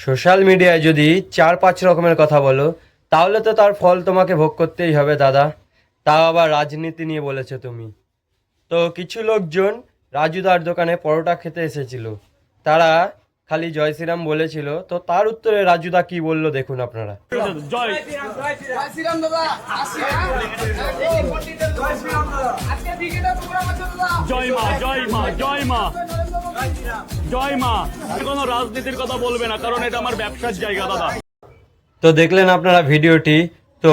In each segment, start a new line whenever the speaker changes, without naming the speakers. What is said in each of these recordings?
Social মিডিয়ায় যদি 4-5 রকমের কথা বলো তাহলে তো তার ফল তোমাকে ভোগ করতেই হবে দাদা। তাও আবার রাজনীতি নিয়ে বলেছো তুমি। তো কিছু লোকজন রাজুদার দোকানে পরোটা খেতে এসেছিল, তারা খালি জয় শ্রীরাম বলেছিল। তো তার উত্তরে রাজুদা কি বললো দেখুন আপনারা।
জয় মা, জয় মা, জয় মা, জয় মা। কোনো রাজনীতির কথা বলবে না, কারণ এটা আমার ব্যবসার জায়গা দাদা।
তো দেখলেন আপনারা ভিডিওটি। তো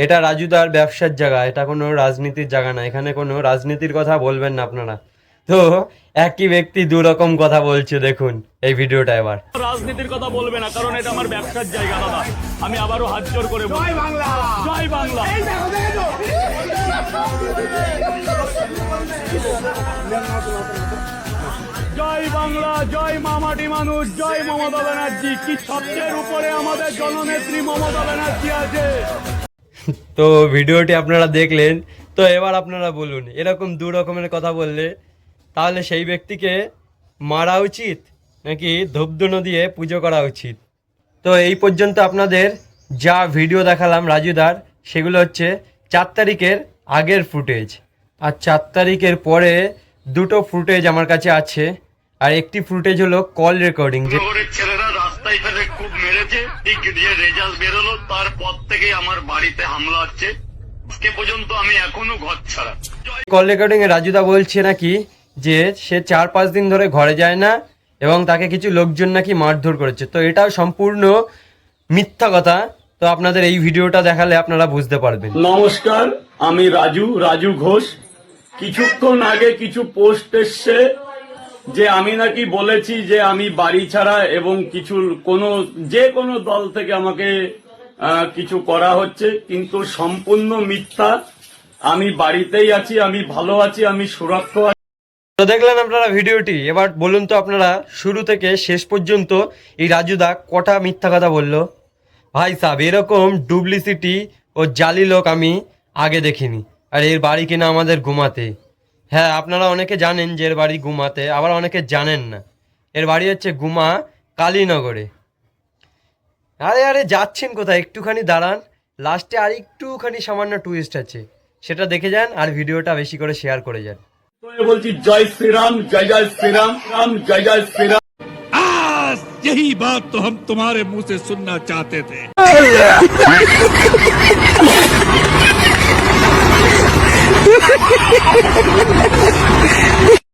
এটা রাজুদার ব্যবসার জায়গা, এটা কোনো রাজনীতির জায়গা না। এখানে কোনো রাজনীতির কথা বলবেন না আপনারা। তো একই ব্যক্তি দুরকম কথা বলছে দেখুন এই ভিডিওটা। এবার
রাজনীতির কথা বলবে না, কারণ এটা আমার ব্যবসার জায়গা দাদা। আমি আবারও হাত জোর করে বলছি, জয় বাংলা, জয় বাংলা। জয় বাংলা, জয় মামাটি মানুষ, জয় মমতা ব্যানার্জি। কি সবচেয়ে উপরে আমাদের জননেত্রী মমতা ব্যানার্জি আছে।
তো ভিডিওটি আপনারা দেখলেন। তো এবার আপনারা বলুন, এরকম দু রকমের কথা বললে তাহলে সেই ব্যক্তিকে মারা উচিত নাকি ধূপধুনো দিয়ে পুজো করা উচিত? তো এই পর্যন্ত আপনাদের যা ভিডিও দেখালাম রাজুদার, সেগুলো হচ্ছে 4 তারিখের আগের ফুটেজ। আর 4 তারিখের পরে দুটো ফুটেজ আমার কাছে আছে। আর একটি ফুটেজ হলো কল রেকর্ডিং, যে
ছেলেরা রাস্তায় ফেলে খুব মেরেছে, ঠিক দিয়ে রেজাল্ট বেরোলো, তারপর থেকে আমার বাড়িতে হামলা হচ্ছে। আজকে পর্যন্ত আমি এখনো ঘর ছাড়া।
কল রেকর্ডিং এ রাজুদা বলছে নাকি যে সে 4-5 দিন ধরে ঘরে যায় না এবং তাকে কিছু লোকজন নাকি মারধর করেছে। তো এটাও সম্পূর্ণ মিথ্যা কথা। তো আপনাদের এই ভিডিওটা দেখালে আপনারা বুঝতে পারবেন।
নমস্কার, আমি রাজু ঘোষ। কিছুক্ষণ আগে কিছু পোস্ট এসছে যে আমি নাকি বলেছি যে আমি বাড়ি ছাড়া এবং যে কোনো দল থেকে আমাকে কিছু করা হচ্ছে, কিন্তু সম্পূর্ণ মিথ্যা। আমি বাড়িতেই আছি, আমি ভালো আছি, আমি সুরক্ষিত আছি।
তো দেখলেন আপনারা ভিডিওটি। এবার বলুন তো আপনারা শুরু থেকে শেষ পর্যন্ত এই রাজুদা কটা মিথ্যা কথা বললো। ভাই সাহেব, এরকম ডুপ্লিসিটি ও জালি লোক আমি আগে দেখিনি। আর এর বাড়ি কিনা আমাদের গুমাতে। হ্যাঁ, আপনারা অনেকে জানেন যে এর বাড়ি গুমাতে, আবার অনেকে জানেন না। এর বাড়ি হচ্ছে গুমা কালীনগরে। আরে যাচ্ছেন কোথায়? একটুখানি দাঁড়ান, লাস্টে আর একটুখানি সামান্য টুইস্ট আছে, সেটা দেখে যান আর ভিডিওটা বেশি করে শেয়ার করে যান।
তো বলছি জয় শ্রীরাম, জয় জয় শ্রীরাম, রাম জয় জয় শ্রীরাম।
आज यही बात तो हम तुम्हारे मुंह से सुनना चाहते थे।